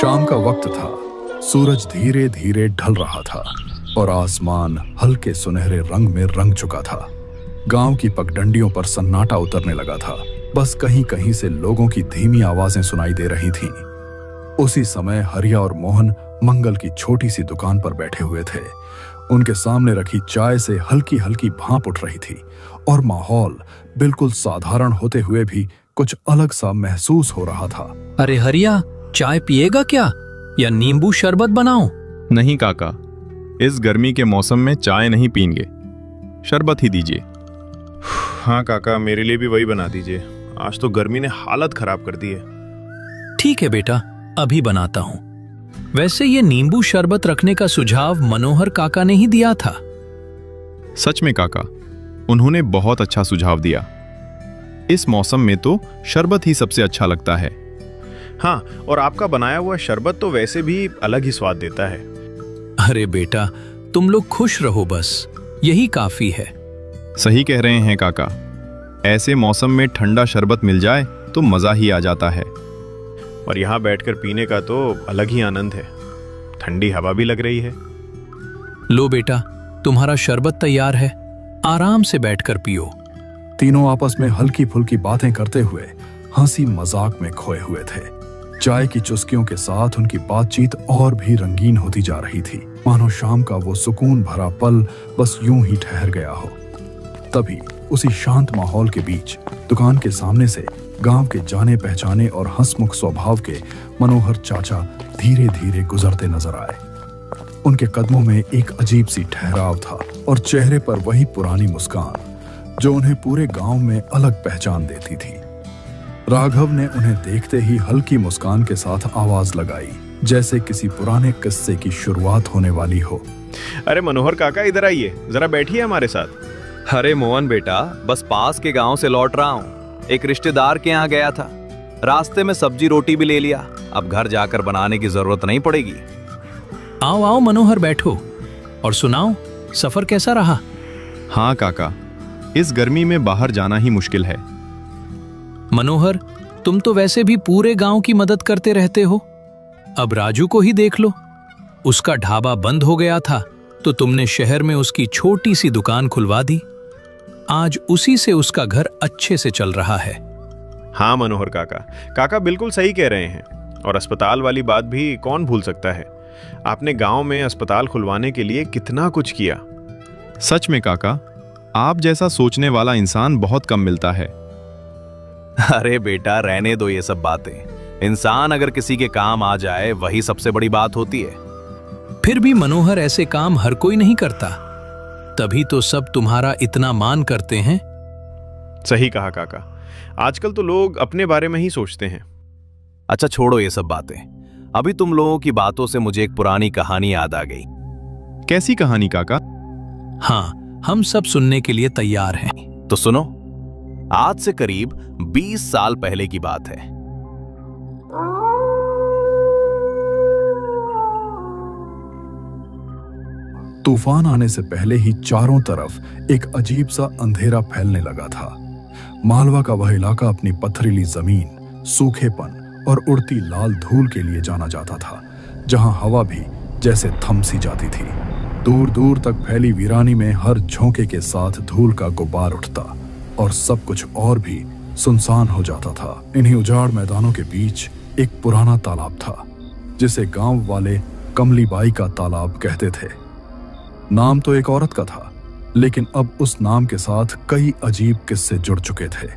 शाम का वक्त था। सूरज धीरे धीरे ढल रहा था और आसमान हल्के सुनहरे रंग में रंग चुका था। गांव की पगडंडियों पर सन्नाटा उतरने लगा था। बस कहीं कहीं से लोगों की धीमी आवाजें सुनाई दे रही थीं। उसी समय हरिया और मोहन मंगल की छोटी सी दुकान पर बैठे हुए थे। उनके सामने रखी चाय से हल्की हल्की भाप उठ रही थी और माहौल बिल्कुल साधारण होते हुए भी कुछ अलग सा महसूस हो रहा था। अरे हरिया, चाय पिएगा क्या या नींबू शरबत बनाऊं? नहीं काका, इस गर्मी के मौसम में चाय नहीं पीएंगे, शरबत ही दीजिए। हाँ काका, मेरे लिए भी वही बना दीजिए। आज तो गर्मी ने हालत खराब कर दी है। ठीक है बेटा, अभी बनाता हूं। वैसे ये नींबू शरबत रखने का सुझाव मनोहर काका ने ही दिया था। सच में काका, उन्होंने बहुत अच्छा सुझाव दिया। इस मौसम में तो शरबत ही सबसे अच्छा लगता है। हाँ, और आपका बनाया हुआ शरबत तो वैसे भी अलग ही स्वाद देता है। अरे बेटा, तुम लोग खुश रहो, बस यही काफी है। सही कह रहे हैं काका, ऐसे मौसम में ठंडा शरबत मिल जाए तो मजा ही आ जाता है। और यहाँ बैठकर पीने का तो अलग ही आनंद है। ठंडी हवा भी लग रही है। लो बेटा, तुम्हारा शरबत तैयार है, आराम से बैठकर पियो। तीनों आपस में हल्की फुल्की बातें करते हुए हंसी मजाक में खोए हुए थे। चाय की चुस्कियों के साथ उनकी बातचीत और भी रंगीन होती जा रही थी, मानो शाम का वो सुकून भरा पल बस यूं ही ठहर गया हो। तभी उसी शांत माहौल के बीच दुकान के सामने से गांव के जाने पहचाने और हंसमुख स्वभाव के मनोहर चाचा धीरे धीरे गुजरते नजर आए। उनके कदमों में एक अजीब सी ठहराव था और चेहरे पर वही पुरानी मुस्कान जो उन्हें पूरे गांव में अलग पहचान देती थी। राघव ने उन्हें देखते ही हल्की मुस्कान के साथ आवाज लगाई, जैसे किसी पुराने किस्से की शुरुआत होने वाली हो। अरे मनोहर काका, इधर आइए, जरा बैठिए हमारे साथ। अरे मोहन बेटा, बस पास के गांव से लौट रहा हूँ। एक रिश्तेदार के यहाँ गया था, रास्ते में सब्जी रोटी भी ले लिया। अब घर जाकर बनाने की जरूरत नहीं पड़ेगी। आओ आओ मनोहर, बैठो और सुनाओ, सफर कैसा रहा? हाँ काका, इस गर्मी में बाहर जाना ही मुश्किल है। मनोहर, तुम तो वैसे भी पूरे गांव की मदद करते रहते हो। अब राजू को ही देख लो, उसका ढाबा बंद हो गया था तो तुमने शहर में उसकी छोटी सी दुकान खुलवा दी। आज उसी से उसका घर अच्छे से चल रहा है। हाँ मनोहर काका, काका बिल्कुल सही कह रहे हैं। और अस्पताल वाली बात भी कौन भूल सकता है। आपने गांव में अस्पताल खुलवाने के लिए कितना कुछ किया। सच में काका, आप जैसा सोचने वाला इंसान बहुत कम मिलता है। अरे बेटा, रहने दो ये सब बातें। इंसान अगर किसी के काम आ जाए वही सबसे बड़ी बात होती है। फिर भी मनोहर, ऐसे काम हर कोई नहीं करता, तभी तो सब तुम्हारा इतना मान करते हैं। सही कहा काका, आजकल तो लोग अपने बारे में ही सोचते हैं। अच्छा छोड़ो ये सब बातें। अभी तुम लोगों की बातों से मुझे एक पुरानी कहानी याद आ गई। कैसी कहानी काका? हाँ, हम सब सुनने के लिए तैयार हैं। तो सुनो, आज से करीब 20 साल पहले की बात है। तूफान आने से पहले ही चारों तरफ एक अजीब सा अंधेरा फैलने लगा था। मालवा का वह इलाका अपनी पथरीली जमीन, सूखेपन और उड़ती लाल धूल के लिए जाना जाता था, जहां हवा भी जैसे थम सी जाती थी। दूर दूर तक फैली वीरानी में हर झोंके के साथ धूल का गुब्बार उठता और सब कुछ और भी सुनसान हो जाता था। इन्हीं उजाड़ मैदानों के बीच एक पुराना तालाब था, जिसे गांव वाले कमलीबाई का तालाब कहते थे। नाम तो एक औरत का था, लेकिन अब उस नाम के साथ कई अजीब किस्से जुड़ चुके थे।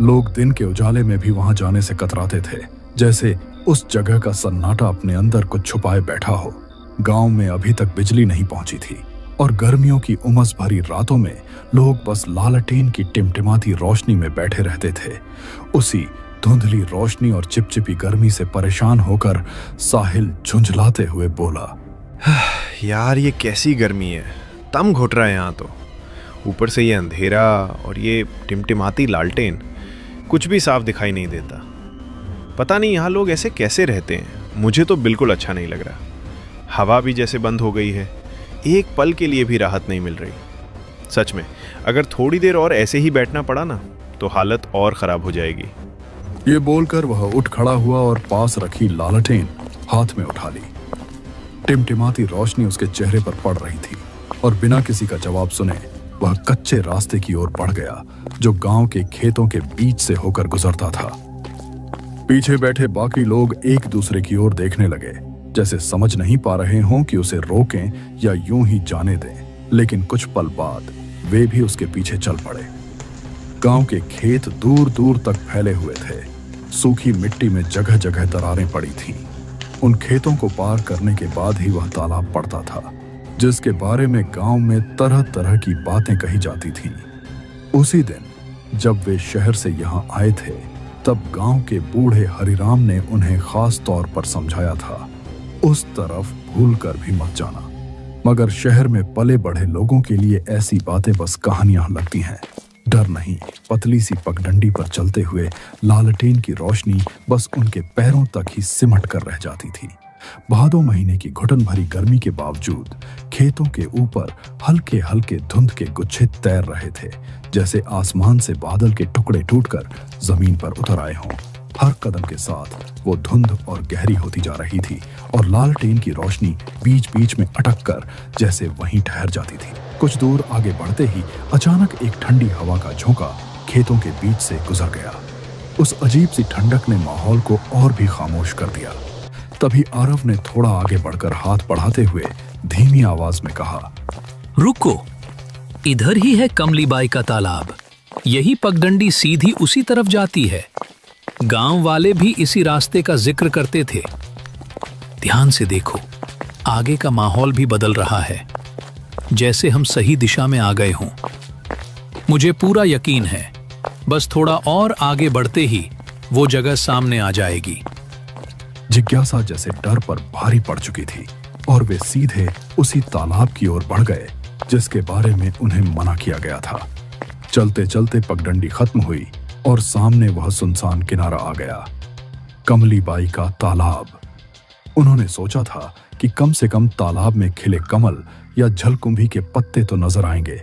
लोग दिन के उजाले में भी वहां जाने से कतराते थे, जैसे उस जगह का सन्नाटा अपने अंदर कुछ छुपाए बैठा हो। गांव में अभी तक बिजली नहीं पहुंची थी और गर्मियों की उमस भरी रातों में लोग बस लालटेन की टिमटिमाती रोशनी में बैठे रहते थे। उसी धुंधली रोशनी और चिपचिपी गर्मी से परेशान होकर साहिल झुंझलाते हुए बोला, यार ये कैसी गर्मी है, दम घुट रहा है यहाँ तो। ऊपर से ये अंधेरा और ये टिमटिमाती लालटेन, कुछ भी साफ दिखाई नहीं देता। पता नहीं यहाँ लोग ऐसे कैसे रहते हैं। मुझे तो बिल्कुल अच्छा नहीं लग रहा। हवा भी जैसे बंद हो गई है, एक पल के लिए भी राहत नहीं मिल रही। सच में अगर थोड़ी देर और ऐसे ही बैठना पड़ा ना तो हालत और खराब हो जाएगी। ये बोलकर वह उठ खड़ा हुआ और पास रखी लालटेन हाथ में उठा ली। टिमटिमाती रोशनी उसके चेहरे पर पड़ रही थी और बिना किसी का जवाब सुने वह कच्चे रास्ते की ओर बढ़ गया जो गांव के खेतों के बीच से होकर गुजरता था। पीछे बैठे बाकी लोग एक दूसरे की ओर देखने लगे, जैसे समझ नहीं पा रहे हों कि उसे रोकें या यूं ही जाने दें। लेकिन कुछ पल बाद वे भी उसके पीछे चल पड़े। गांव के खेत दूर दूर तक फैले हुए थे। सूखी मिट्टी में जगह जगह दरारें पड़ी थीं। उन खेतों को पार करने के बाद ही वह तालाब पड़ता था, जिसके बारे में गांव में तरह तरह की बातें कही जाती थीं। उसी दिन जब वे शहर से यहां आए थे, तब गांव के बूढ़े हरिराम ने उन्हें खास तौर पर समझाया था, उस तरफ भूलकर भी मत जाना। मगर शहर में पले बढ़े लोगों के लिए ऐसी बातें बस कहानियां लगती हैं। डर नहीं, पतली सी पगडंडी पर चलते हुए लालटेन की रोशनी बस उनके पैरों तक ही सिमट कर रह जाती थी। भादों महीने की घुटन भरी गर्मी के बावजूद खेतों के ऊपर हल्के हल्के धुंध के गुच्छे तैर रहे थे, जैसे आसमान से बादल के टुकड़े टूटकर जमीन पर उतर आए हों। हर कदम के साथ वो धुंध और गहरी होती जा रही थी और लालटेन की रोशनी बीच बीच में अटक कर जैसे वहीं ठहर जाती थी। कुछ दूर आगे बढ़ते ही अचानक एक ठंडी हवा का झोंका खेतों के बीच से गुजर गया। उस अजीब सी ठंडक ने माहौल को और भी खामोश कर दिया। तभी आरव ने थोड़ा आगे बढ़कर हाथ बढ़ाते हुए धीमी आवाज में कहा, रुको, इधर ही है कमलीबाई का तालाब। यही पगडंडी सीधी उसी तरफ जाती है। गांव वाले भी इसी रास्ते का जिक्र करते थे। ध्यान से देखो, आगे का माहौल भी बदल रहा है, जैसे हम सही दिशा में आ गए हों। मुझे पूरा यकीन है, बस थोड़ा और आगे बढ़ते ही वो जगह सामने आ जाएगी। जिज्ञासा जैसे डर पर भारी पड़ चुकी थी और वे सीधे उसी तालाब की ओर बढ़ गए जिसके बारे में उन्हें मना किया गया था। चलते चलते पगडंडी खत्म हुई और सामने वह सुनसान किनारा आ गया, कमलीबाई का तालाब। उन्होंने सोचा था कि कम से कम तालाब में खिले कमल या जलकुंभी के पत्ते तो नजर आएंगे,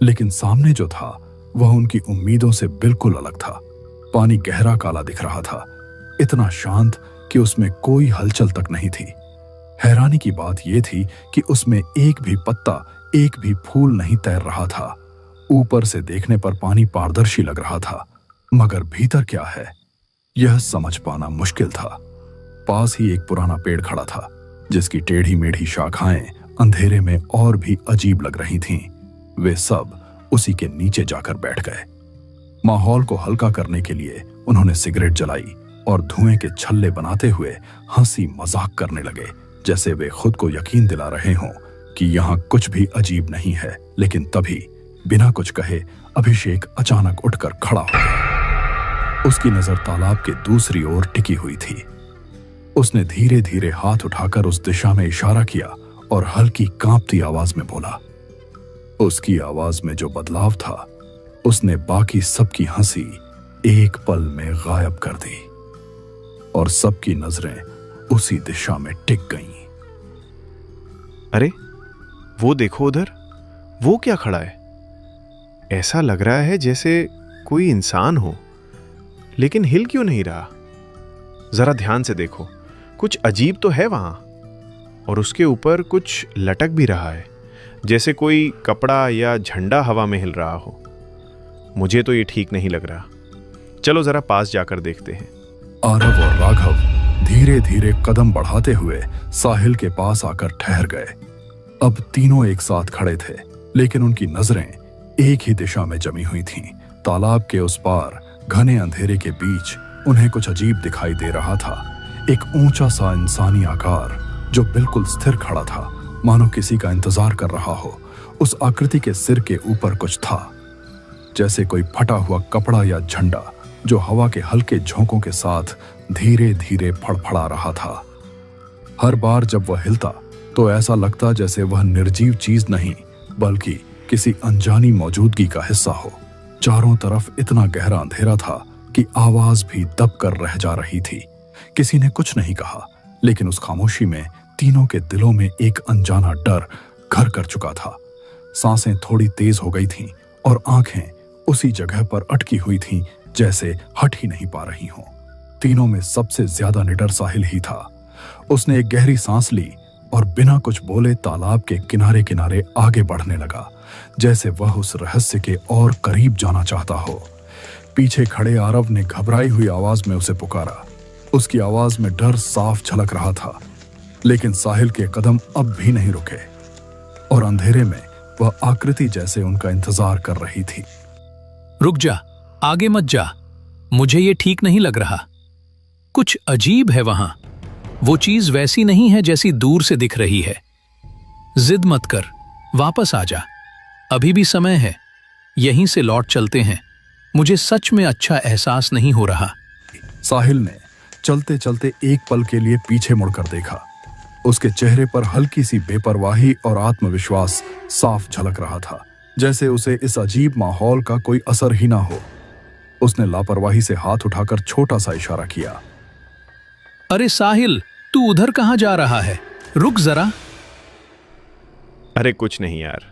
लेकिन सामने जो था वह उनकी उम्मीदों से बिल्कुल अलग था। पानी गहरा काला दिख रहा था, इतना शांत कि उसमें कोई हलचल तक नहीं थी। हैरानी की बात यह थी कि उसमें एक भी पत्ता, एक भी फूल नहीं तैर रहा था। ऊपर से देखने पर पानी पारदर्शी लग रहा था, मगर भीतर क्या है यह समझ पाना मुश्किल था। पास ही एक पुराना पेड़ खड़ा था जिसकी टेढ़ी मेढ़ी शाखाएं अंधेरे में और भी अजीब लग रही थीं। वे सब उसी के नीचे जाकर बैठ गए। माहौल को हल्का करने के लिए उन्होंने सिगरेट जलाई और धुएं के छल्ले बनाते हुए हंसी मजाक करने लगे, जैसे वे खुद को यकीन दिला रहे हों कि यहां कुछ भी अजीब नहीं है। लेकिन तभी बिना कुछ कहे अभिषेक अचानक उठकर खड़ा हो गया। उसकी नजर तालाब के दूसरी ओर टिकी हुई थी। उसने धीरे धीरे हाथ उठाकर उस दिशा में इशारा किया और हल्की कांपती आवाज में बोला। उसकी आवाज में जो बदलाव था उसने बाकी सबकी हंसी एक पल में गायब कर दी और सबकी नजरें उसी दिशा में टिक गईं। अरे वो देखो उधर, वो क्या खड़ा है? ऐसा लग रहा है जैसे कोई इंसान हो, लेकिन हिल क्यों नहीं रहा? जरा ध्यान से देखो, कुछ अजीब तो है वहां, और उसके ऊपर कुछ लटक भी रहा है, जैसे कोई कपड़ा या झंडा हवा में हिल रहा हो। मुझे तो ये ठीक नहीं लग रहा। चलो जरा पास जाकर देखते हैं। आरव और राघव धीरे धीरे कदम बढ़ाते हुए साहिल के पास आकर ठहर गए। अब तीनों एक साथ खड़े थे, लेकिन उनकी नजरें एक ही दिशा में जमी हुई थीं। तालाब के उस पार घने अंधेरे के बीच उन्हें कुछ अजीब दिखाई दे रहा था। एक ऊंचा सा इंसानी आकार जो बिल्कुल स्थिर खड़ा था, मानो किसी का इंतजार कर रहा हो। उस आकृति के सिर के ऊपर कुछ था, जैसे कोई फटा हुआ कपड़ा या झंडा जो हवा के हल्के झोंकों के साथ धीरे धीरे फड़फड़ा रहा था। हर बार जब वह हिलता तो ऐसा लगता जैसे वह निर्जीव चीज नहीं, बल्कि किसी अनजानी मौजूदगी का हिस्सा हो। चारों तरफ इतना गहरा अंधेरा था कि आवाज भी दब कर रह जा रही थी। किसी ने कुछ नहीं कहा, लेकिन उस खामोशी में तीनों के दिलों में एक अनजाना डर घर कर चुका था। सांसें थोड़ी तेज हो गई थीं और आंखें उसी जगह पर अटकी हुई थीं, जैसे हट ही नहीं पा रही हों। तीनों में सबसे ज्यादा निडर साहिल ही था। उसने एक गहरी सांस ली और बिना कुछ बोले तालाब के किनारे किनारे आगे बढ़ने लगा, जैसे वह उस रहस्य के और करीब जाना चाहता हो। पीछे खड़े आरव ने घबराई हुई आवाज में उसे पुकारा। उसकी आवाज में डर साफ झलक रहा था, लेकिन साहिल के कदम अब भी नहीं रुके और अंधेरे में वह आकृति जैसे उनका इंतजार कर रही थी। रुक जा, आगे मत जा, मुझे ये ठीक नहीं लग रहा। कुछ अजीब है वहां। वो चीज वैसी नहीं है जैसी दूर से दिख रही है। जिद मत कर, वापस आ जा, अभी भी समय है, यहीं से लौट चलते हैं। मुझे सच में अच्छा एहसास नहीं हो रहा। साहिल ने चलते चलते एक पल के लिए पीछे मुड़कर देखा। उसके चेहरे पर हल्की सी बेपरवाही और आत्मविश्वास साफ झलक रहा था, जैसे उसे इस अजीब माहौल का कोई असर ही ना हो। उसने लापरवाही से हाथ उठाकर छोटा सा इशारा किया। अरे साहिल, तू उधर कहां जा रहा है? रुक जरा। अरे कुछ नहीं यार,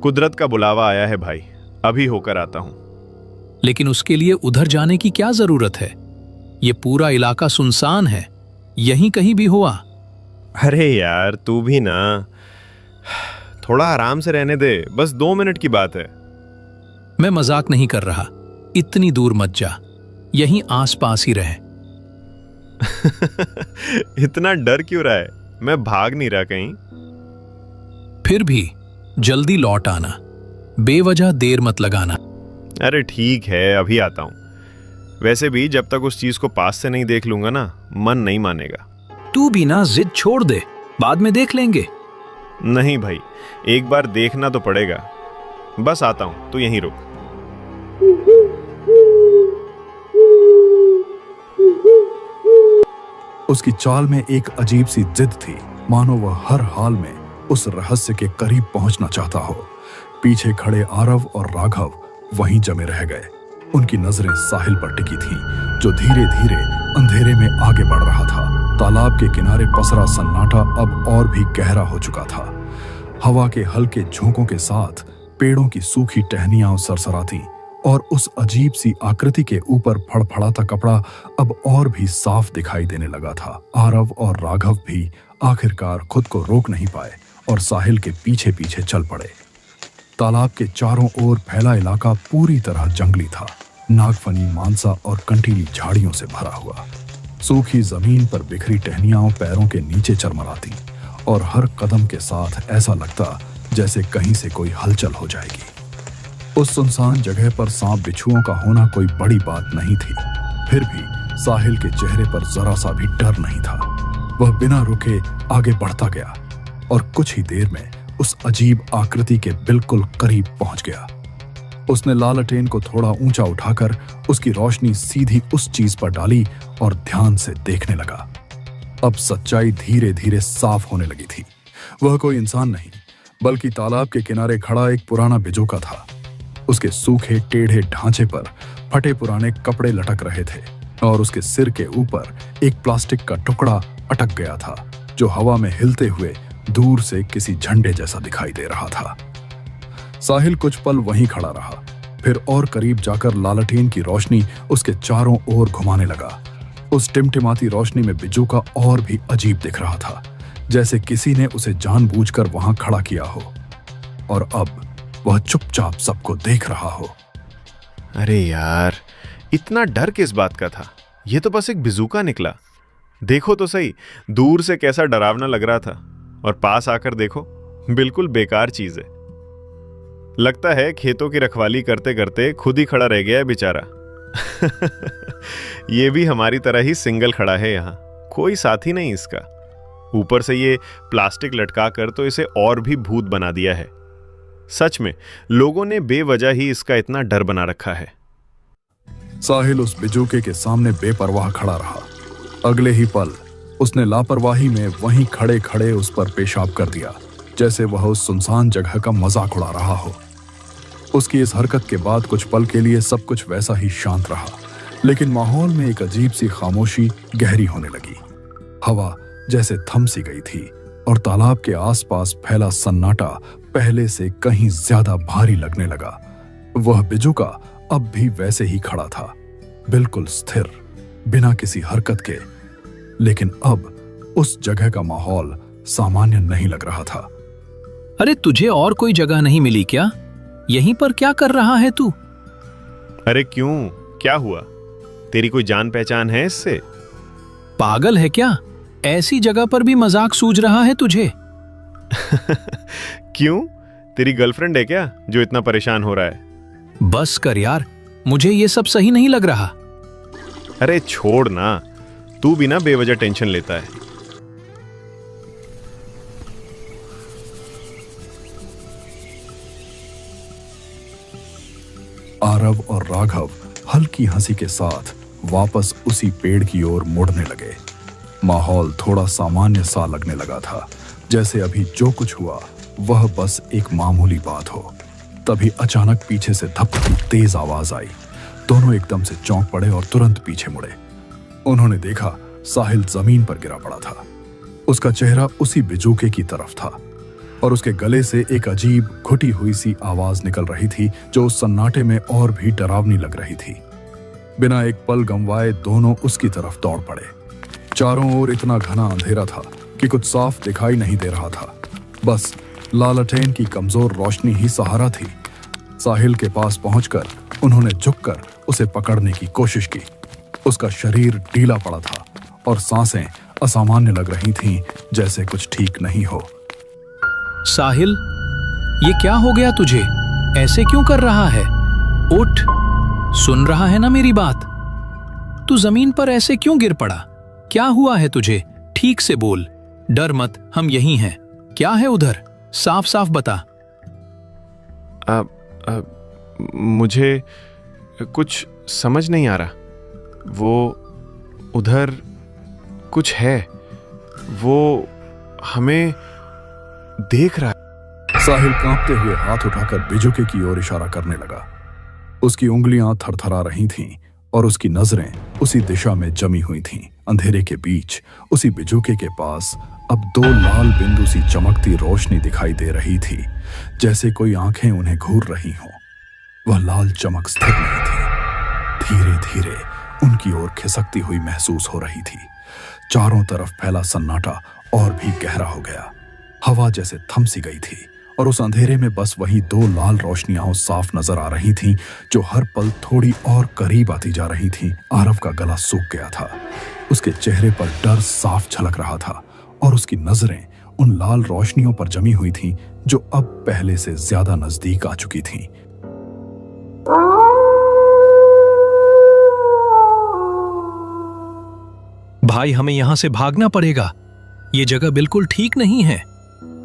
कुदरत का बुलावा आया है भाई, अभी होकर आता हूं। लेकिन उसके लिए उधर जाने की क्या जरूरत है? ये पूरा इलाका सुनसान है, यहीं कहीं भी हुआ। अरे यार तू भी ना, थोड़ा आराम से रहने दे, बस 2 मिनट की बात है। मैं मजाक नहीं कर रहा, इतनी दूर मत जा, यहीं आसपास ही रहे। इतना डर क्यों रहा है? मैं भाग नहीं रहा कहीं। फिर भी जल्दी लौट आना, बेवजह देर मत लगाना। अरे ठीक है, अभी आता हूं। वैसे भी जब तक उस चीज को पास से नहीं देख लूंगा ना, मन नहीं मानेगा। तू भी ना जिद छोड़ दे, बाद में देख लेंगे। नहीं भाई, एक बार देखना तो पड़ेगा। बस आता हूं, तू यहीं रुक। उसकी चाल में एक अजीब सी जिद थी, मानो वह हर हाल में उस रहस्य के करीब पहुंचना चाहता हो। पीछे खड़े आरव और राघव वहीं जमे रह गए। उनकी नजरें साहिल पर टिकी थीं, जो धीरे धीरे अंधेरे में आगे बढ़ रहा था। तालाब के किनारे पसरा सन्नाटा अब और भी गहरा हो चुका था। हवा के हल्के झोंकों के साथ पेड़ों की सूखी टहनियां सरसराती और उस अजीब सी आकृति के ऊपर फड़फड़ाता कपड़ा अब और भी साफ दिखाई देने लगा था। आरव और राघव भी आखिरकार खुद को रोक नहीं पाए और साहिल के पीछे पीछे चल पड़े। तालाब के चारों ओर फैला इलाका पूरी तरह जंगली था, नागफनी, मानसा और कंटीली झाड़ियों से भरा हुआ। सूखी जमीन पर बिखरी टहनियां पैरों के नीचे चरमराती और हर कदम के साथ ऐसा लगता जैसे कहीं से कोई हलचल हो जाएगी। उस सुनसान जगह पर सांप बिच्छुओं का होना कोई बड़ी बात नहीं थी, फिर भी साहिल के चेहरे पर जरा सा भी डर नहीं था। वह बिना रुके आगे बढ़ता गया और कुछ ही देर में उस अजीब आकृति के बिल्कुल करीब पहुंच गया। उसने लालटेन को थोड़ा ऊंचा उठाकर उसकी रोशनी सीधी उस चीज पर डाली और ध्यान से देखने लगा। अब सच्चाई धीरे धीरे साफ होने लगी थी। वह कोई इंसान नहीं, बल्कि तालाब के किनारे खड़ा एक पुराना बिजूका था। उसके सूखे टेढ़े ढांचे पर फटे पुराने कपड़े लटक रहे थे और उसके सिर के ऊपर एक प्लास्टिक का टुकड़ा अटक गया था, जो हवा में हिलते हुए दूर से किसी झंडे जैसा दिखाई दे रहा था। साहिल कुछ पल वहीं खड़ा रहा, फिर और करीब जाकर लालटेन की रोशनी उसके चारों ओर घुमाने लगा। उस टिमटिमाती रोशनी में बिजूका और भी अजीब दिख रहा था, जैसे किसी ने उसे जानबूझकर वहां खड़ा किया हो और अब वह चुपचाप सबको देख रहा हो। अरे यार, इतना डर किस बात का था? यह तो बस एक बिजूका निकला। देखो तो सही, दूर से कैसा डरावना लग रहा था और पास आकर देखो, बिल्कुल बेकार चीज है। लगता है खेतों की रखवाली करते करते खुद ही खड़ा रह गया है बेचारा। ये भी हमारी तरह ही सिंगल खड़ा है यहाँ, कोई साथी नहीं इसका। ऊपर से ये प्लास्टिक लटका कर तो इसे और भी भूत बना दिया है। सच में लोगों ने बेवजह ही इसका इतना डर बना रखा है। साहिल उस बिजूके के सामने बेपरवाह खड़ा रहा। अगले ही पल उसने लापरवाही में वहीं खड़े खड़े उस पर पेशाब कर दिया, जैसे वह उस सुनसान जगह का मजाक उड़ा रहा हो। उसकी इस हरकत के बाद कुछ पल के लिए सब कुछ वैसा ही शांत रहा, लेकिन माहौल में एक अजीब सी खामोशी गहरी होने लगी। हवा जैसे थम सी गई थी और तालाब के आसपास फैला सन्नाटा पहले से कहीं ज्यादा भारी लगने लगा। वह बिजूका अब भी वैसे ही खड़ा था, बिल्कुल स्थिर, बिना किसी हरकत के, लेकिन अब उस जगह का माहौल सामान्य नहीं लग रहा था। अरे तुझे और कोई जगह नहीं मिली क्या? यहीं पर क्या कर रहा है तू? अरे क्यों, क्या हुआ? तेरी कोई जान पहचान है इससे? पागल है क्या? ऐसी जगह पर भी मजाक सूझ रहा है तुझे? क्यों, तेरी गर्लफ्रेंड है क्या जो इतना परेशान हो रहा है? बस कर यार, मुझे ये सब सही नहीं लग रहा। अरे छोड़ ना, तू भी ना बेवजह टेंशन लेता है। आरव और राघव हल्की हंसी के साथ वापस उसी पेड़ की ओर मुड़ने लगे। माहौल थोड़ा सामान्य सा लगने लगा था, जैसे अभी जो कुछ हुआ वह बस एक मामूली बात हो। तभी अचानक पीछे से धप की तेज आवाज आई। दोनों एकदम से चौंक पड़े और तुरंत पीछे मुड़े। उन्होंने देखा साहिल जमीन पर गिरा पड़ा था। उसका चेहरा उसी बिजूके की तरफ था और उसके गले से एक अजीब घुटी हुई सी आवाज निकल रही थी जो उस सन्नाटे में और भी डरावनी लग रही थी। बिना एक पल गंवाए दोनों उसकी तरफ दौड़ पड़े। चारों ओर इतना घना अंधेरा था कि कुछ साफ दिखाई नहीं दे रहा था, बस लालटेन की कमजोर रोशनी ही सहारा थी। साहिल के पास पहुंचकर उन्होंने झुककर उसे पकड़ने की कोशिश की। उसका शरीर ढीला पड़ा था और सांसें असामान्य लग रही थीं, जैसे कुछ ठीक नहीं हो। साहिल, ये क्या हो गया तुझे? ऐसे क्यों कर रहा है? उठ, सुन रहा है ना मेरी बात? तू जमीन पर ऐसे क्यों गिर पड़ा? क्या हुआ है तुझे? ठीक से बोल। डर मत, हम यहीं हैं। क्या है उधर? साफ साफ बता। मुझे कुछ समझ नहीं आ रहा। वो उधर कुछ है, वो हमें देख रहा है। साहिल कांपते हुए हाथ उठाकर बिजुके की ओर इशारा करने लगा। उसकी उंगलियां थरथरा रही थीं और उसकी नजरें उसी दिशा में जमी हुई थीं। अंधेरे के बीच उसी बिजुके के पास अब दो लाल बिंदु सी चमकती रोशनी दिखाई दे रही थी, जैसे कोई आंखें उन्हें घूर रही हों। वह लाल चमक स्थिर नहीं थी, धीरे धीरे उनकी ओर खिसकती हुई महसूस हो रही थी। चारों तरफ फैला सन्नाटा और भी गहरा हो गया। हवा जैसे थम सी गई थी और उस अंधेरे में बस वही दो लाल रोशनियां साफ नजर आ रही थीं, जो हर पल थोड़ी और करीब आती जा रही थीं। आरव का गला सूख गया था। उसके चेहरे पर डर साफ झलक रहा था और उसकी नजरें उन लाल रोशनियों पर जमी हुई थीं, जो अब पहले से ज्यादा नजदीक आ चुकी थीं। भाई, हमें यहां से भागना पड़ेगा। ये जगह बिल्कुल ठीक नहीं है।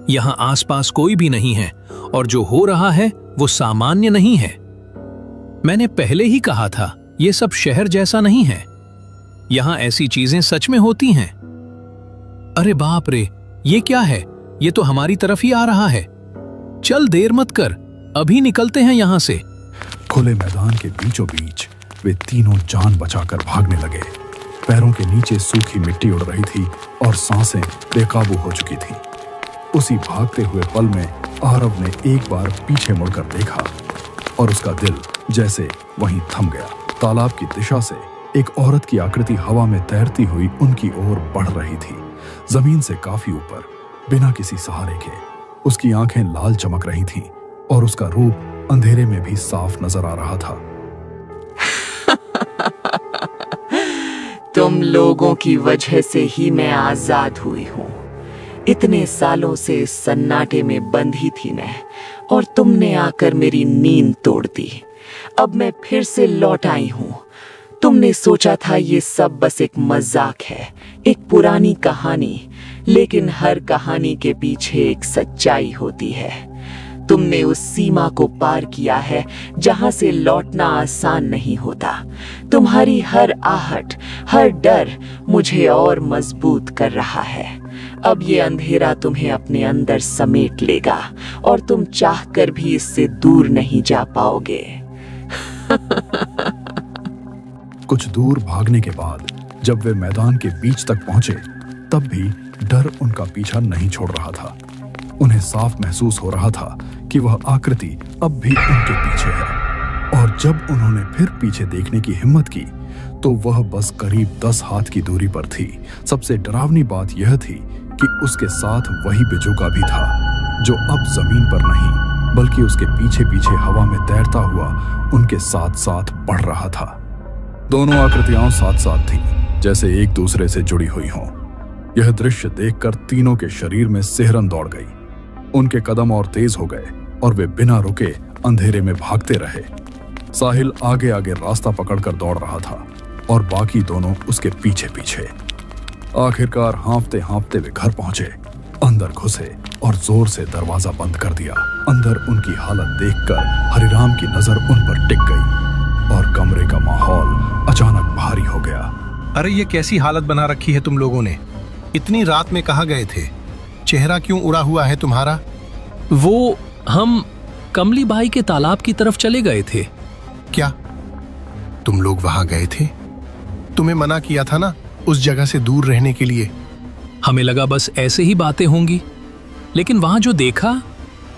यहां आसपास कोई भी नहीं है और जो हो रहा है वो सामान्य नहीं है। मैंने पहले ही कहा था, ये सब शहर जैसा नहीं है। यहां ऐसी चीजें सच में होती हैं। अरे बाप रे, ये क्या है? ये तो हमारी तरफ ही आ रहा है। चल, देर मत कर, अभी निकलते हैं यहां से। खुले मैदान के बीचों बीच वे तीनों जान बचाकर भागने लगे। पैरों के नीचे सूखी मिट्टी उड़ रही थी और सांसें बेकाबू हो चुकी थीं। उसी भागते हुए पल में आरव ने एक बार पीछे मुड़कर देखा और उसका दिल जैसे वहीं थम गया। तालाब की दिशा से एक औरत की आकृति हवा में तैरती हुई उनकी ओर बढ़ रही थी, जमीन से काफी ऊपर, बिना किसी सहारे के। उसकी आंखें लाल चमक रही थीं और उसका रूप अंधेरे में भी साफ नजर आ रहा था। तुम लोगों की वजह से ही मैं आजाद हुई हूँ। इतने सालों से इस सन्नाटे में बंधी थी मैं, और तुमने आकर मेरी नींद तोड़ दी। अब मैं फिर से लौट आई हूँ। तुमने सोचा था ये सब बस एक मजाक है, एक पुरानी कहानी, लेकिन हर कहानी के पीछे एक सच्चाई होती है। तुमने उस सीमा को पार किया है जहां से लौटना आसान नहीं होता। तुम्हारी हर आहट, हर डर मुझे और मजबूत कर रहा है। अब ये अंधेरा तुम्हें अपने अंदर समेट लेगा और तुम चाहकर भी इससे दूर नहीं जा पाओगे। कुछ दूर भागने के बाद जब वे मैदान के बीच तक पहुंचे, तब भी डर उनका पीछा नहीं छोड़ रहा था। उन्हें साफ महसूस हो रहा था कि वह आकृति अब भी उनके पीछे है। और जब उन्होंने फिर पीछे देखने की हिम्मत की, तो वह बस करीब 10 हाथ की दूरी पर थी। सबसे डरावनी बात यह थी कि उसके साथ वही बिजूका भी था, जो अब जमीन पर नहीं बल्कि उसके पीछे पीछे हवा में तैरता हुआ उनके साथ साथ बढ़ रहा था। दोनों आकृतियां साथ साथ थीं, जैसे एक दूसरे से जुड़ी हुई हों। यह दृश्य देखकर तीनों के शरीर में सिहरन दौड़ गई। उनके कदम और तेज हो गए और वे बिना रुके अंधेरे में भागते रहे। साहिल आगे आगे रास्ता पकड़कर दौड़ रहा था और बाकी दोनों उसके पीछे पीछे। आखिरकार हांफते हांफते वे घर पहुंचे, अंदर घुसे और जोर से दरवाजा बंद कर दिया। अंदर उनकी हालत देखकर हरिराम की नजर उन पर टिक गई और कमरे का माहौल अचानक भारी हो गया। अरे ये कैसी हालत बना रखी है तुम लोगों ने? इतनी रात में कहाँ गए थे? चेहरा क्यों उड़ा हुआ है तुम्हारा? वो हम कमली बाई के तालाब की तरफ चले गए थे। क्या तुम लोग वहां गए थे? तुम्हें मना किया था ना उस जगह से दूर रहने के लिए। हमें लगा बस ऐसे ही बातें होंगी, लेकिन वहां जो देखा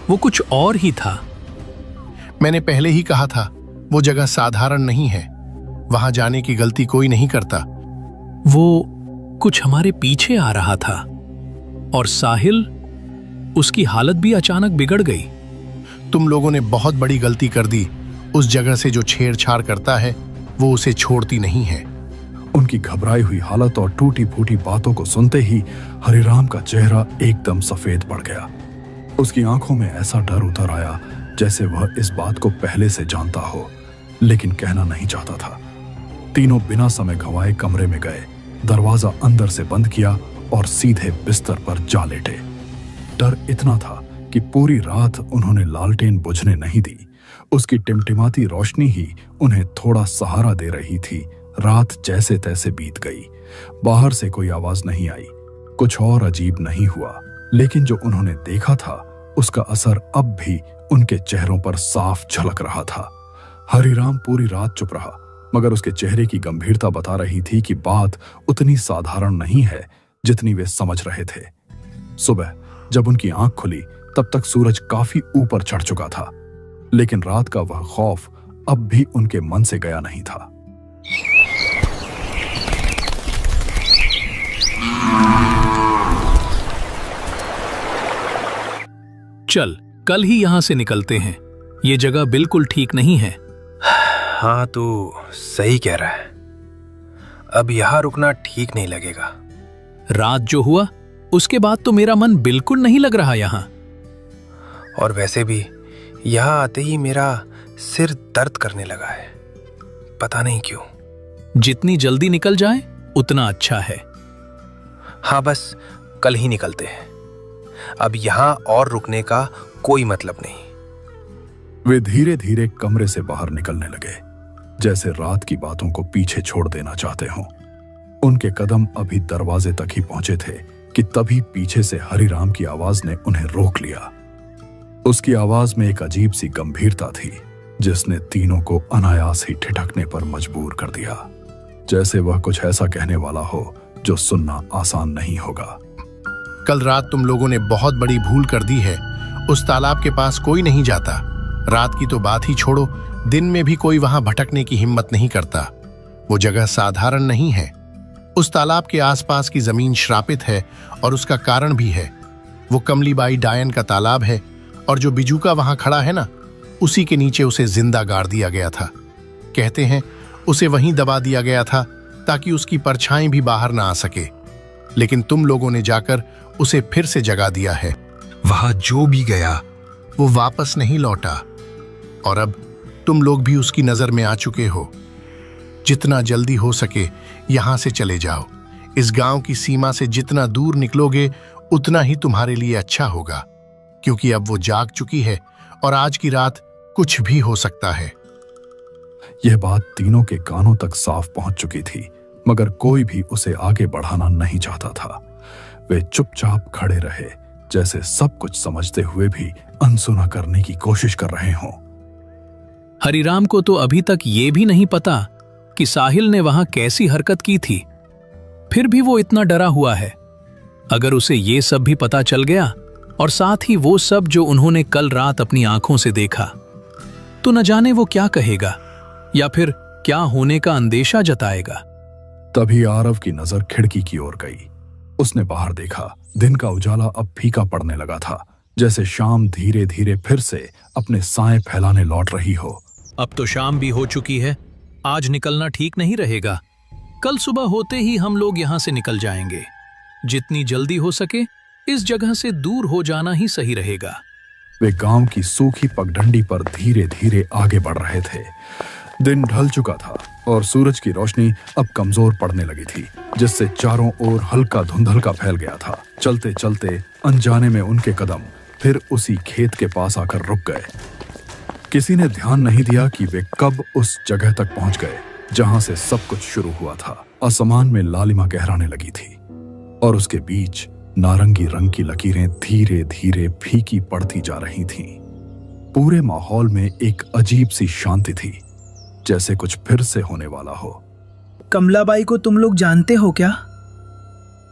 वो कुछ और ही था। मैंने पहले ही कहा था वो जगह साधारण नहीं है, वहां जाने की गलती कोई नहीं करता। वो कुछ हमारे पीछे आ रहा था और साहिल, उसकी हालत भी अचानक बिगड़ गई। तुम लोगों ने बहुत बड़ी गलती कर दी। उस जगह से जो छेड़छाड़ करता है वो उसे छोड़ती नहीं है। उनकी घबराई हुई हालत और टूटी फूटी बातों को सुनते ही हरिराम का चेहरा एकदम सफेद पड़ गया। उसकी आंखों में ऐसा डर उतर आया जैसे वह इस बात को पहले से जानता हो, लेकिन कहना नहीं चाहता था। तीनों बिना समय गंवाए कमरे में गए, दरवाजा अंदर से बंद किया और सीधे बिस्तर पर जा लेटे। डर इतना था कि पूरी रात उन्होंने लालटेन बुझने नहीं दी। उसकी टिमटिमाती रोशनी ही उन्हें थोड़ा सहारा दे रही थी। रात जैसे तैसे बीत गई। बाहर से कोई आवाज नहीं आई, कुछ और अजीब नहीं हुआ, लेकिन जो उन्होंने देखा था उसका असर अब भी उनके चेहरों पर साफ झलक रहा था। हरिराम पूरी रात चुप रहा, मगर उसके चेहरे की गंभीरता बता रही थी कि बात उतनी साधारण नहीं है जितनी वे समझ रहे थे। सुबह जब उनकी आंख खुली तब तक सूरज काफी ऊपर चढ़ चुका था, लेकिन रात का वह खौफ अब भी उनके मन से गया नहीं था। चल, कल ही यहां से निकलते हैं। ये जगह बिल्कुल ठीक नहीं है। हाँ, तू सही कह रहा है। अब यहां रुकना ठीक नहीं लगेगा। रात जो हुआ उसके बाद तो मेरा मन बिल्कुल नहीं लग रहा यहां। और वैसे भी यहां आते ही मेरा सिर दर्द करने लगा है, पता नहीं क्यों। जितनी जल्दी निकल जाए उतना अच्छा है। हाँ, बस कल ही निकलते हैं। अब यहां और रुकने का कोई मतलब नहीं। वे धीरे धीरे कमरे से बाहर निकलने लगे, जैसे रात की बातों को पीछे छोड़ देना चाहते हों। उनके कदम अभी दरवाजे तक ही पहुंचे थे कि तभी पीछे से हरिराम की आवाज ने उन्हें रोक लिया। उसकी आवाज में एक अजीब सी गंभीरता थी, जिसने तीनों को अनायास ही ठिठकने पर मजबूर कर दिया, जैसे वह कुछ ऐसा कहने वाला हो जो सुनना आसान नहीं होगा। कल रात तुम लोगों ने बहुत बड़ी भूल कर दी है। उस तालाब के पास कोई नहीं जाता। रात की तो बात ही छोड़ो, दिन में भी कोई वहां भटकने की हिम्मत नहीं करता। वो जगह साधारण नहीं है। उस तालाब के आसपास की जमीन श्रापित है और उसका कारण भी है। वो कमली बाई डायन का तालाब है और जो बिजूका वहां खड़ा है ना, उसी के नीचे उसे जिंदा गाड़ दिया गया था। कहते हैं उसे वहीं दबा दिया गया था ताकि उसकी परछाई भी बाहर ना आ सके, लेकिन तुम लोगों ने जाकर उसे फिर से जगा दिया है। वहां जो भी गया वो वापस नहीं लौटा और अब तुम लोग भी उसकी नजर में आ चुके हो। जितना जल्दी हो सके यहां से चले जाओ। इस गांव की सीमा से जितना दूर निकलोगे उतना ही तुम्हारे लिए अच्छा होगा, क्योंकि अब वो जाग चुकी है और आज की रात कुछ भी हो सकता है। यह बात तीनों के कानों तक साफ पहुंच चुकी थी, मगर कोई भी उसे आगे बढ़ाना नहीं चाहता था। वे चुपचाप खड़े रहे, जैसे सब कुछ समझते हुए भी अनसुना करने की कोशिश कर रहे हों। हरिराम को तो अभी तक ये भी नहीं पता कि साहिल ने वहां कैसी हरकत की थी, फिर भी वो इतना डरा हुआ है। अगर उसे ये सब भी पता चल गया और साथ ही वो सब जो उन्होंने कल रात अपनी आंखों से देखा, तो न जाने वो क्या कहेगा, या फिर क्या होने का अंदेशा जताएगा। तभी आरव की नजर खिड़की की ओर गई। उसने बाहर देखा। दिन का उजाला अब फीका पड़ने लगा था, जैसे शाम धीरे धीरे फिर से अपने साए फैलाने लौट रही हो। अब तो शाम भी हो चुकी है, आज निकलना ठीक नहीं रहेगा। कल सुबह होते ही हम लोग यहाँ से निकल जाएंगे। जितनी जल्दी हो सके इस जगह से दूर हो जाना ही सही रहेगा। वे गांव की सूखी पगडंडी पर धीरे धीरे आगे बढ़ रहे थे। दिन ढल चुका था और सूरज की रोशनी अब कमजोर पड़ने लगी थी, जिससे चारों ओर हल्का धुंधलका फैल गया था। चलते चलते अनजाने में उनके कदम फिर उसी खेत के पास आकर रुक गए। किसी ने ध्यान नहीं दिया कि वे कब उस जगह तक पहुंच गए जहां से सब कुछ शुरू हुआ था। आसमान में लालिमा गहराने लगी थी और उसके बीच नारंगी रंग की लकीरें धीरे धीरे फीकी पड़ती जा रही थीं। पूरे माहौल में एक अजीब सी शांति थी, जैसे कुछ फिर से होने वाला हो। कमलाबाई को तुम लोग जानते हो क्या?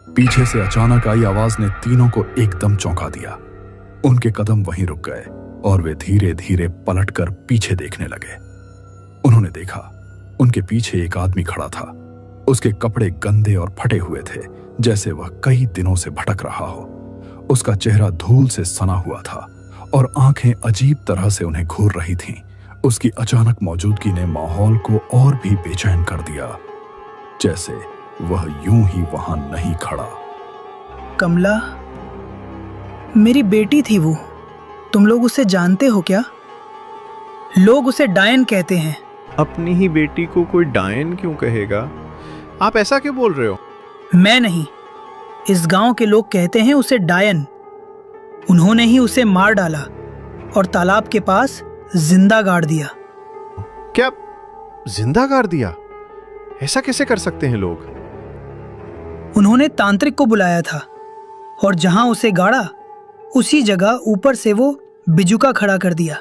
पीछे से अचानक आई आवाज ने तीनों को एकदम चौंका दिया। उनके कदम वहीं रुक गए और वे धीरे धीरे पलटकर पीछे देखने लगे। उन्होंने देखा उनके पीछे एक आदमी खड़ा था। उसके कपड़े गंदे और फटे हुए थे, जैसे वह कई दिनों से भटक रहा हो। उसका चेहरा धूल से सना हुआ था और आंखें अजीब तरह से उन्हें घूर रही थीं। उसकी अचानक मौजूदगी ने माहौल को और भी बेचैन कर दिया, जैसे वह यूं ही वहां नहीं खड़ा। कमला मेरी बेटी थी वो। तुम लोग उसे जानते हो क्या? लोग उसे डायन कहते हैं। अपनी ही बेटी को कोई डायन क्यों कहेगा? आप ऐसा क्यों बोल रहे हो? मैं नहीं, इस गांव के लोग कहते हैं उसे डायन। उन्होंने ही उसे मार डाला और तालाब के पास जिंदा गाड़ दिया। क्या जिंदा गाड़ दिया? ऐसा कैसे कर सकते हैं लोग? उन्होंने तांत्रिक को बुलाया था और जहां उसे गाड़ा उसी जगह ऊपर से वो बिजुका खड़ा कर दिया,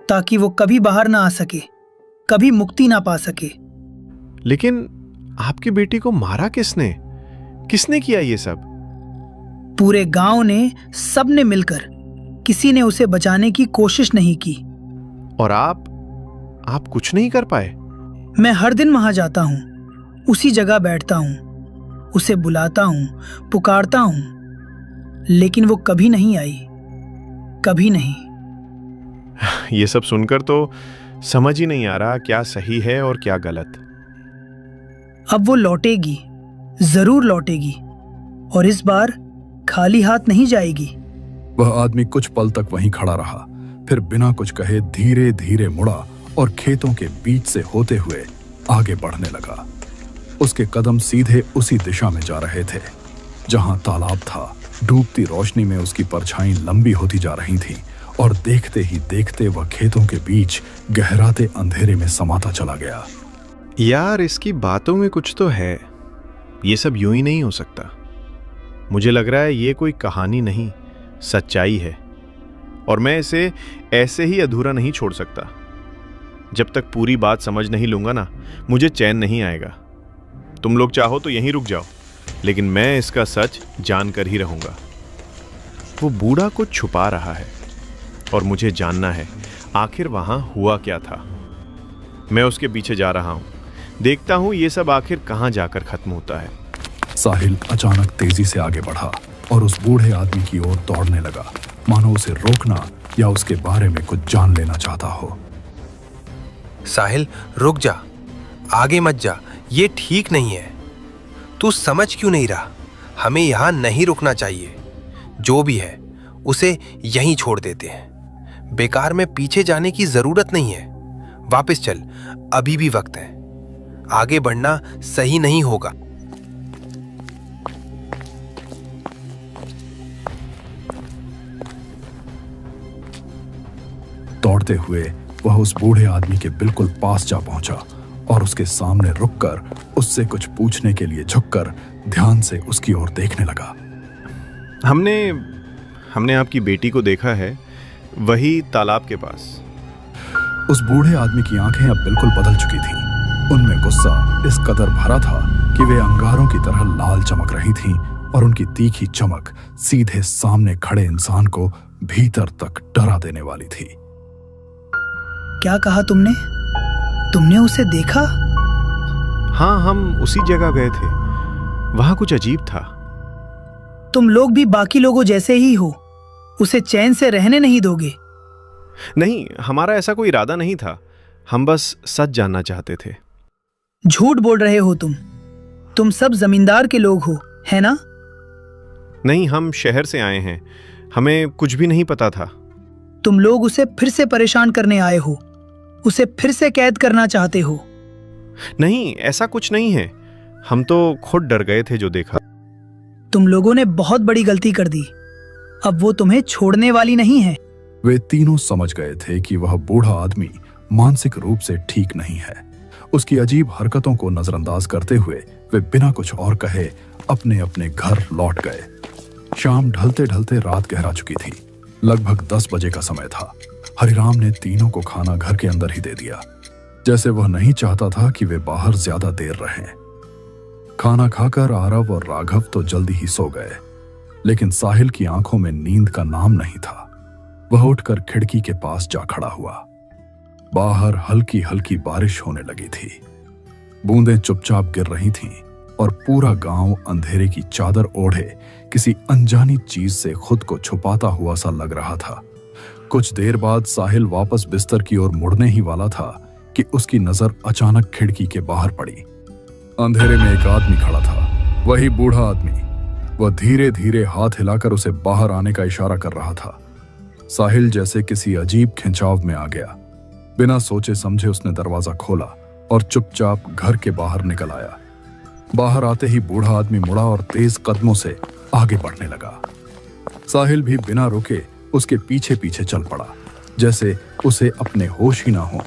ताकि वो कभी बाहर ना आ सके, कभी मुक्ति ना पा सके। लेकिन आपकी बेटी को मारा किसने? किसने किया ये सब? पूरे गांव ने, सबने मिलकर। किसी ने उसे बचाने की कोशिश नहीं की। और आप कुछ नहीं कर पाए? मैं हर दिन वहां जाता हूं, उसी जगह बैठता हूं, उसे बुलाता हूं, पुकारता हूं, लेकिन वो कभी नहीं आई, कभी नहीं। ये सब सुनकर तो समझ ही नहीं आ रहा क्या सही है और क्या गलत। अब वो लौटेगी, जरूर लौटेगी, और इस बार खाली हाथ नहीं जाएगी। वह आदमी कुछ पल तक वहीं खड़ा रहा, फिर बिना कुछ कहे धीरे धीरे मुड़ा और खेतों के बीच से होते हुए आगे बढ़ने लगा। उसके कदम सीधे उसी दिशा में जा रहे थे जहां तालाब था। डूबती रोशनी में उसकी परछाई लंबी होती जा रही थी और देखते ही देखते वह खेतों के बीच गहराते अंधेरे में समाता चला गया। यार, इसकी बातों में कुछ तो है। ये सब यूं ही नहीं हो सकता। मुझे लग रहा है ये कोई कहानी नहीं, सच्चाई है, और मैं इसे ऐसे ही अधूरा नहीं छोड़ सकता। जब तक पूरी बात समझ नहीं लूंगा ना, मुझे चैन नहीं आएगा। तुम लोग चाहो तो यहीं रुक जाओ, लेकिन मैं इसका सच जानकर ही रहूंगा। वो बूढ़ा कुछ छुपा रहा है और मुझे जानना है आखिर वहां हुआ क्या था। मैं उसके पीछे जा रहा हूं, देखता हूं ये सब आखिर कहां जाकर खत्म होता है। साहिल अचानक तेजी से आगे बढ़ा और उस बूढ़े आदमी की ओर दौड़ने लगा, मानो उसे रोकना या उसके बारे में कुछ जान लेना चाहता हो। साहिल, रुक जा, आगे मत जा, ये ठीक नहीं है। तू समझ क्यों नहीं रहा? हमें यहां नहीं रुकना चाहिए। जो भी है उसे यहीं छोड़ देते हैं। बेकार में पीछे जाने की जरूरत नहीं है। वापस चल, अभी भी वक्त है। आगे बढ़ना सही नहीं होगा। दौड़ते हुए वह उस बूढ़े आदमी के बिल्कुल पास जा पहुंचा और उसके सामने रुककर उससे कुछ पूछने के लिए झुककर ध्यान से उसकी ओर देखने लगा। हमने आपकी बेटी को देखा है, वही तालाब के पास। उस बूढ़े आदमी की आंखें अब बिल्कुल बदल चुकी थीं। उनमें गुस्सा इस कदर भरा था कि वे अंगारों की तरह लाल चमक रही थीं और उनकी तीखी चमक सीधे सामने खड़े इंसान को भीतर तक डरा देने वाली थी। क्या कहा तुमने? तुमने उसे देखा? हाँ, हम उसी जगह गए थे। वहां कुछ अजीब था। तुम लोग भी बाकी लोगों जैसे ही हो, उसे चैन से रहने नहीं दोगे। नहीं, हमारा ऐसा कोई इरादा नहीं था। हम बस सच जानना चाहते थे। झूठ बोल रहे हो तुम सब जमींदार के लोग हो, है ना? नहीं, हम शहर से आए हैं। हमें कुछ भी नहीं पता था। तुम लोग उसे फिर से परेशान करने आए हो, उसे फिर से कैद करना चाहते हो। नहीं, ऐसा कुछ नहीं है। हम तो खुद डर गए थे जो देखा। तुम लोगों ने बहुत बड़ी गलती कर दी। अब वो तुम्हें छोड़ने वाली नहीं है। वे तीनों समझ गए थे कि वह बूढ़ा आदमी मानसिक रूप से ठीक नहीं है। उसकी अजीब हरकतों को नजरअंदाज करते हुए वे बिना कुछ और कहे अपने अपने घर लौट गए। शाम ढलते ढलते रात गहरा चुकी थी। लगभग 10 बजे का समय था। हरिराम ने तीनों को खाना घर के अंदर ही दे दिया, जैसे वह नहीं चाहता था कि वे बाहर ज्यादा देर रहें। खाना खाकर आरव और राघव तो जल्दी ही सो गए, लेकिन साहिल की आंखों में नींद का नाम नहीं था। वह उठकर खिड़की के पास जा खड़ा हुआ। बाहर हल्की हल्की बारिश होने लगी थी। बूंदें चुपचाप गिर रही थीं और पूरा गांव अंधेरे की चादर ओढ़े किसी अनजानी चीज से खुद को छुपाता हुआ सा लग रहा था। कुछ देर बाद साहिल वापस बिस्तर की ओर मुड़ने ही वाला था कि उसकी नजर अचानक खिड़की के बाहर पड़ी। अंधेरे में एक आदमी खड़ा था, वही बूढ़ा आदमी। वह धीरे धीरे हाथ हिलाकर उसे बाहर आने का इशारा कर रहा था। साहिल जैसे किसी अजीब खिंचाव में आ गया। बिना सोचे समझे उसने दरवाजा खोला और चुपचाप घर के बाहर निकल आया। बाहर आते ही बूढ़ा आदमी मुड़ा और तेज कदमों से आगे बढ़ने लगा। साहिल भी बिना रुके उसके पीछे पीछे चल पड़ा, जैसे उसे अपने होश ही ना हो।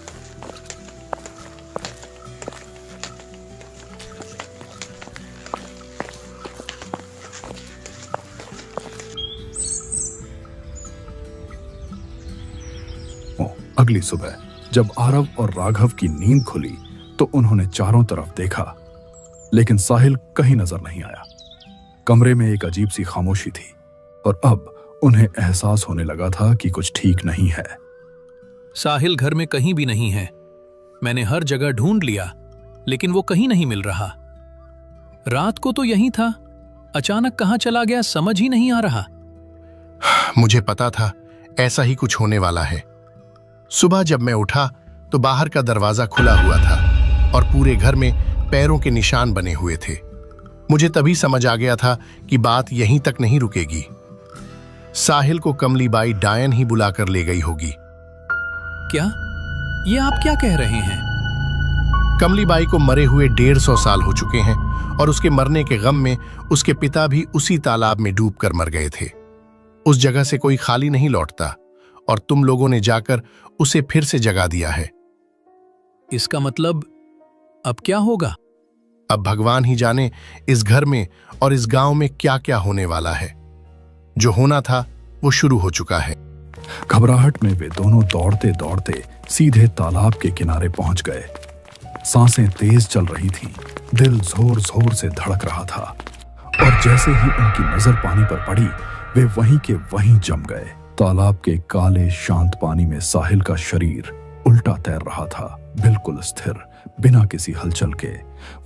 अगली सुबह जब आरव और राघव की नींद खुली तो उन्होंने चारों तरफ देखा, लेकिन साहिल कहीं नजर नहीं आया। कमरे में एक अजीब सी खामोशी थी और अब उन्हें एहसास होने लगा था कि कुछ ठीक नहीं है। साहिल घर में कहीं भी नहीं है। मैंने हर जगह ढूंढ लिया, लेकिन वो कहीं नहीं मिल रहा। रात को तो यहीं था, अचानक कहां चला गया समझ ही नहीं आ रहा। मुझे पता था ऐसा ही कुछ होने वाला है। सुबह जब मैं उठा तो बाहर का दरवाजा खुला हुआ था और पूरे घर में पैरों के निशान बने हुए थे। मुझे तभी समझ आ गया था कि बात यहीं तक नहीं रुकेगी। साहिल को कमलीबाई डायन ही बुलाकर ले गई होगी। क्या? ये आप क्या कह रहे हैं? कमलीबाई को मरे हुए 150 साल हो चुके हैं और उसके मरने के गम में उसके पिता भी उसी तालाब में डूबकर मर गए थे। उस जगह से कोई खाली नहीं लौटता और तुम लोगों ने जाकर उसे फिर से जगा दिया है। इसका मतलब अब क्या होगा? अब भगवान ही जाने इस घर में और इस गांव में क्या क्या होने वाला है। जो होना था वो शुरू हो चुका है। घबराहट में वे दोनों दौड़ते दौड़ते सीधे तालाब के किनारे पहुंच गए। सांसें तेज चल रही थीं, दिल जोर जोर से धड़क रहा था और जैसे ही उनकी नजर पानी पर पड़ी वे वहीं के वहीं जम गए। तालाब के काले शांत पानी में साहिल का शरीर उल्टा तैर रहा था, बिल्कुल स्थिर, बिना किसी हलचल के।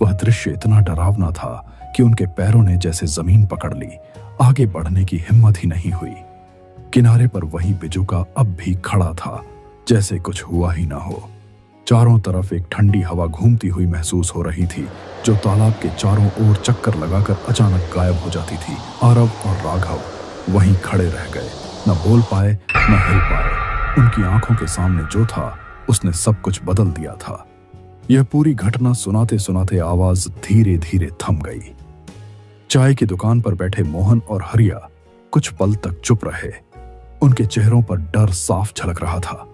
वह दृश्य इतना डरावना था कि उनके पैरों ने जैसे जमीन पकड़ ली। आगे बढ़ने की हिम्मत ही नहीं हुई। किनारे पर वही बिजुका अब भी खड़ा था, जैसे कुछ हुआ ही ना हो। चारों तरफ एक ठंडी हवा घूमती हुई महसूस हो रही थी, जो तालाब के चारों ओर चक्कर लगाकर अचानक गायब हो जाती थी। आरव और राघव वहीं खड़े रह गए, न बोल पाए न हिल पाए। उनकी आंखों के सामने जो था उसने सब कुछ बदल दिया था। यह पूरी घटना सुनाते सुनाते आवाज धीरे धीरे थम गई। चाय की दुकान पर बैठे मोहन और हरिया कुछ पल तक चुप रहे। उनके चेहरों पर डर साफ झलक रहा था।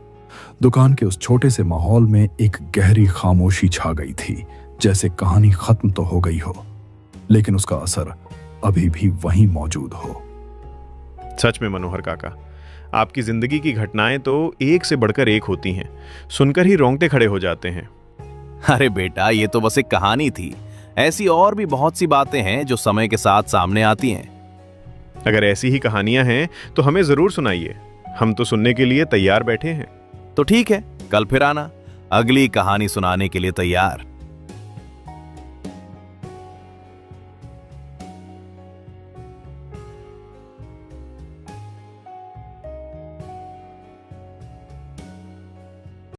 दुकान के उस छोटे से माहौल में एक गहरी खामोशी छा गई थी, जैसे कहानी खत्म तो हो गई हो, लेकिन उसका असर अभी भी वहीं मौजूद हो। सच में मनोहर काका, आपकी जिंदगी की घटनाएं तो एक से बढ़कर एक होती हैं। सुनकर ही रोंगटे खड़े हो जाते हैं। अरे बेटा, ये तो बस एक कहानी थी। ऐसी और भी बहुत सी बातें हैं जो समय के साथ सामने आती हैं। अगर ऐसी ही कहानियां हैं तो हमें जरूर सुनाइए। हम तो सुनने के लिए तैयार बैठे हैं। तो ठीक है, कल फिर आना। अगली कहानी सुनाने के लिए तैयार।